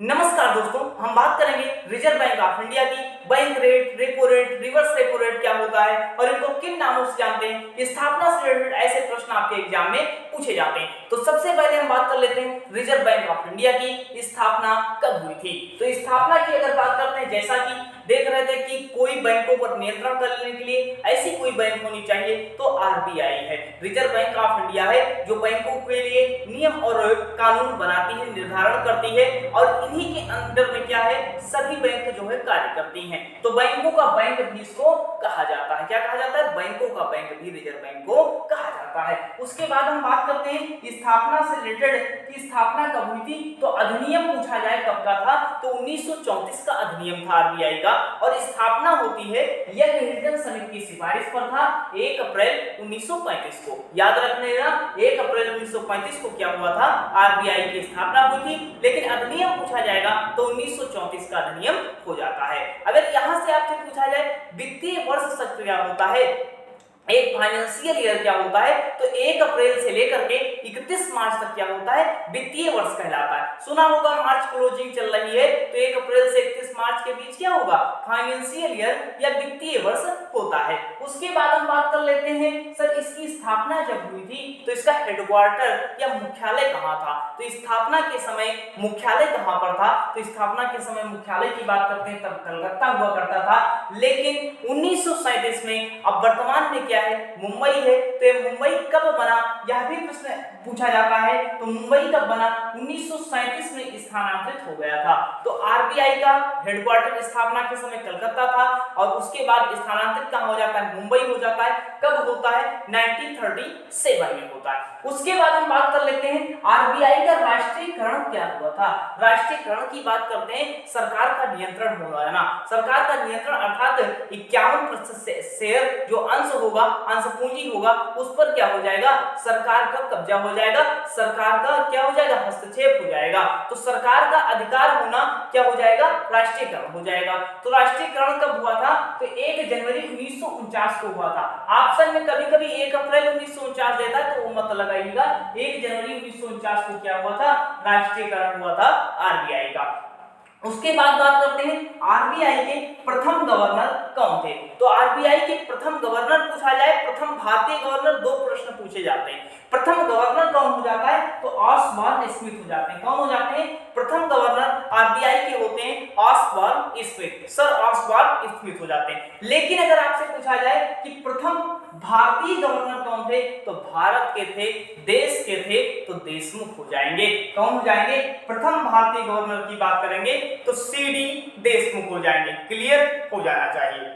नमस्कार दोस्तों, हम बात करेंगे रिजर्व बैंक ऑफ इंडिया की। Bank rate, repo rate, reverse repo rate क्या होता है और इनको किन नामों से जानते हैं। स्थापना से रिलेटेड ऐसे प्रश्न आपके एग्जाम में पूछे जाते हैं। तो सबसे पहले हम बात कर लेते हैं रिजर्व बैंक ऑफ इंडिया की स्थापना कब हुई थी। तो स्थापना की अगर बात करते हैं, जैसा कि देख रहे थे कि कोई बैंकों पर नियंत्रण करने के लिए ऐसी कोई बैंक होनी चाहिए, तो आरबीआई है, रिजर्व बैंक ऑफ इंडिया है, जो बैंकों के लिए नियम और कानून बनाती है, निर्धारण करती है और इन्हीं के अंडर में क्या है, सभी बैंक जो है कार्य करती हैं। तो बैंकों का बैंक भी इसको कहा जाता है। क्या कहा जाता है? बैंकों का बैंक भी रिजर्व बैंक को कहा जाता है। उसके बाद हम बात करते हैं स्थापना से रिलेटेड कि स्थापना कब हुई थी। तो अधिनियम पूछा जाए कब का था, तो 1934 का अधिनियम था आरबीआई का, और स्थापना होती है यंग हिल्टन समिति की सिफारिश पर था 1 अप्रैल 1935 को। याद रखने ना, 1 अप्रैल 1935 को क्या हुआ था, आरबीआई की स्थापना हुई थी। लेकिन अधिनियम पूछा जाएगा तो 1934 का अधिनियम हो जाता है। अगर यहां से आपसे पूछा जाए वित्तीय वर्ष क्या होता है, एक फाइनेंशियल ईयर क्या होता है, तो 1 अप्रैल से लेकर के 31 मार्च तक क्या होता है, वित्तीय वर्ष कहलाता है। सुना होगा मार्च क्लोजिंग चल रही है, तो 1 अप्रैल से 31 मार्च के बीच क्या होगा, फाइनेंशियल ईयर या वित्तीय वर्ष होता है। उसके बाद हम बात कर लेते हैं सर, इसकी स्थापना जब हुई थी तो इसका हेडक्वार्टर या मुख्यालय कहां था। तो स्थापना के समय मुख्यालय कहां पर था, तो स्थापना के समय मुख्यालय की बात करते हैं तब कलकत्ता हुआ करता था। लेकिन 1937 में, अब वर्तमान में क्या है, मुंबई है। तो ये मुंबई कब बना, यह भी प्रश्न पूछा जाता है। तो मुंबई कब बना, 1937 में स्थानांतरित हो गया था। तो आरबीआई का हेडक्वार्टर स्थापना के समय कलकत्ता था और उसके बाद स्थानांतरित कहां हो जाता है, मुंबई हो जाता है। कब होता है, 1937 में होता है। उसके बाद हम बात कर लेते हैं आरबीआई का राष्ट्रीयकरण क्या हुआ था। राष्ट्रीयकरण की बात करते हैं, सरकार का नियंत्रण हो रहा है ना, सरकार का नियंत्रण अर्थात 51% शेयर जो अंश होगा, अंश पूंजी होगा, उस पर क्या हो जाएगा, सरकार का कब्जा हो जाएगा, सरकार का क्या हो जाएगा, हस्तक्षेप हो जाएगा। तो सरकार का अधिकार होना क्या हो जाएगा, राष्ट्रीयकरण हो जाएगा। तो राष्ट्रीयकरण कब हुआ था, तो 1 जनवरी 1949 को हुआ था। ऑप्शन में कभी कभी 1 अप्रैल 1949 देता है, तो वो मत लगाइएगा। 1 जनवरी 1949 को क्या हुआ था, राष्ट्रीयकरण हुआ था आरबीआई का। उसके बाद बात करते हैं आरबीआई के प्रथम गवर्नर कौन थे। तो आरबीआई के प्रथम गवर्नर पूछा जाए, प्रथम भारतीय गवर्नर, 2 प्रश्न पूछे जाते हैं। प्रथम गवर्नर कौन हो जाता है, तो ऑसबॉर्न स्मिथ हो जाते हैं। कौन हो जाते हैं, प्रथम गवर्नर आरबीआई के होते हैं Osborne Smith, sir Osborne Smith हो जाते हैं। लेकिन अगर आपसे पूछा जाए कि प्रथम भारतीय गवर्नर कौन थे, तो भारत के थे, देश के थे, तो देशमुख हो जाएंगे। कौन हो जाएंगे, प्रथम भारतीय गवर्नर की बात करेंगे तो सीडी देशमुख हो जाएंगे। क्लियर हो जाना चाहिए।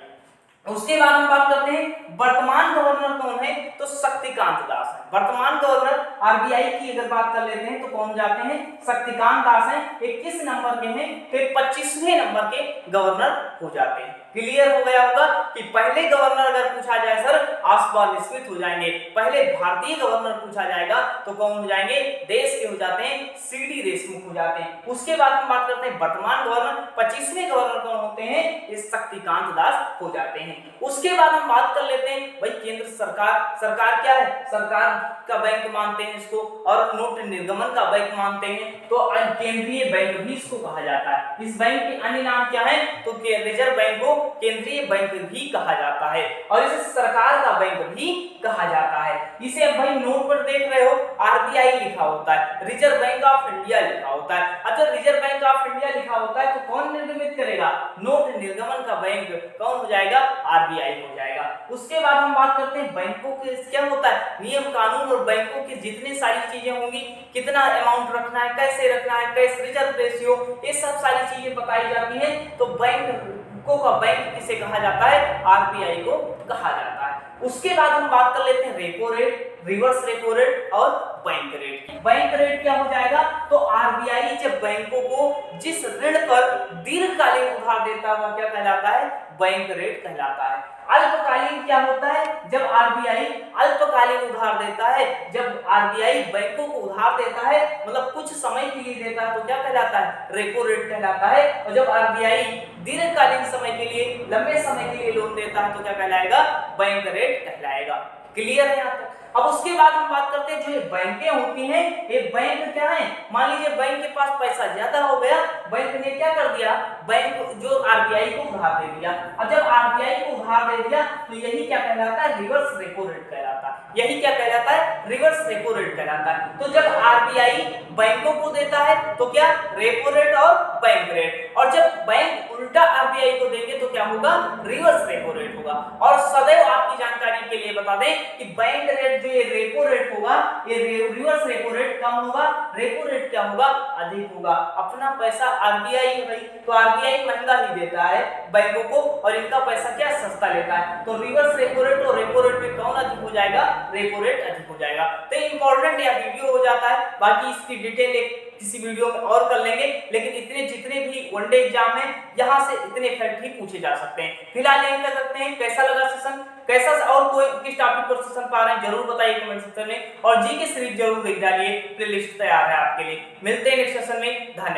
उसके बाद हम बात करते हैं वर्तमान गवर्नर कौन है, तो शक्तिकांत दास है। वर्तमान गवर्नर आरबीआई की अगर बात कर लेते हैं तो कौन जाते हैं, शक्तिकांत दास हैं। 21 नंबर के हैं, तो 25वें नंबर के गवर्नर हो जाते हैं। क्लियर हो गया होगा कि पहले गवर्नर अगर पूछा जाए सर, ऑसबॉर्न स्मिथ हो जाएंगे। पहले भारतीय गवर्नर पूछा जाएगा तो कौन हो जाएंगे, देश के हो जाते हैं, सीडी देशमुख हो जाते हैं। उसके बाद हम बात करते हैं वर्तमान गवर्नर, 25वें गवर्नर कौन होते हैं, इस शक्तिकांत दास हो जाते हैं। उसके बाद हम बात कर लेते हैं भाई केंद्र सरकार, सरकार क्या है, सरकार का बैंक मानते हैं इसको, और नोट निर्गमन का बैंक मानते हैं, तो केंद्रीय बैंक भी इसको कहा जाता है। इस बैंक के अन्य नाम क्या है, तो रिजर्व बैंक को केंद्रीय बैंक भी कहा जाता है और इसे सरकार का बैंक भी कहा जाता है। इसे अब भाई नोट पर देख रहे हो, आरबीआई लिखा होता है, रिजर्व बैंक ऑफ इंडिया लिखा होता है। अब जब रिजर्व बैंक ऑफ इंडिया लिखा होता है तो कौन निर्गमित करेगा, नोट निर्गमन का बैंक कौन हो जाएगा, आरबीआई हो जाएगा। उसके बाद हम बात करते हैं बैंकों के क्या होता है, नियम कानून और बैंकों की जितनी सारी चीजें होंगी, कितना अमाउंट रखना है, कैसे रखना है, कैश रिजर्व रेशियो, ये सब सारी चीजें बताई जाती हैं। तो बैंकों का बैंक किसे कहा जाता है, आरबीआई को कहा जाता है। उसके बाद हम बात कर लेते हैं repo rate, reverse repo rate और बैंक रेट। बैंक रेट क्या हो जाएगा, तो आरबीआई जब बैंकों को जिस ऋण पर दीर्घकालीन उधार देता है क्या कहलाता है, बैंक रेट कहलाता है। अल्पकालीन क्या होता है, जब आरबीआई अल्पकालीन उधार देता है, जब आरबीआई बैंकों को उधार देता है, मतलब कुछ समय के लिए देता है, तो क्या कहलाता है, रेपो रेट कहलाता है। और जब आरबीआई दीर्घकालीन समय के लिए, लंबे समय के लिए लोन देता है, तो क्या कहलाएगा, बैंक रेट कहलाएगा। क्लियर है यहाँ तक। अब उसके बाद हम बात करते हैं जो ये बैंकें होती हैं, ये बैंक क्या है, मान लीजिए बैंक के पास पैसा ज्यादा हो गया, बैंक ने क्या कर दिया, बैंक जो आरबीआई को उधार दे दिया। अब जब आरबीआई को उधार दे दिया तो यही क्या कहलाता है, रिवर्स रेपो रेट कहलाता है। यही क्या कहलाता है, रिवर्स रेपो रेट कहलाता है। तो जब आरबीआई बैंकों को देता है तो क्या, रेपो रेट और बैंक रेट, और जब बैंक उल्टा आरबीआई को देंगे तो क्या होगा, रिवर्स रेपो रेट होगा। और सदैव आपकी जानकारी के लिए बता दें कि बैंक रेट जो ये रेपो रेट होगा, ये रिवर्स रेपो रेट कम होगा, रेपो रेट क्या होगा, अधिक होगा। अपना पैसा आरबीआई है भाई, तो आरबीआई महंगा ही देता है बैंकों को और इनका पैसा क्या, सस्ता लेता है। तो रिवर्स रेपो रेट और रेपो रेट में कौन अधिक हो जाएगा, रेपो रेट अधिक हो जाएगा। तो इंपॉर्टेंट यह वीडियो हो जाता है, बाकी इसकी डिटेल एक किसी वीडियो में और कर लेंगे। लेकिन इतने जितने भी वनडे एग्जाम है यहाँ से इतने फैक्ट ही पूछे जा सकते हैं। फिलहाल यही कर सकते हैं। कैसा लगा सेशन, कैसा और कोई किस टॉपिक पर सेशन पा रहे हैं जरूर बताइए कमेंट सेक्शन में, और जी के सीरीज जरूर देख डालिए, प्लेलिस्ट तैयार है आपके लिए। मिलते हैं नेक्स्ट सेशन में, धन्यवाद।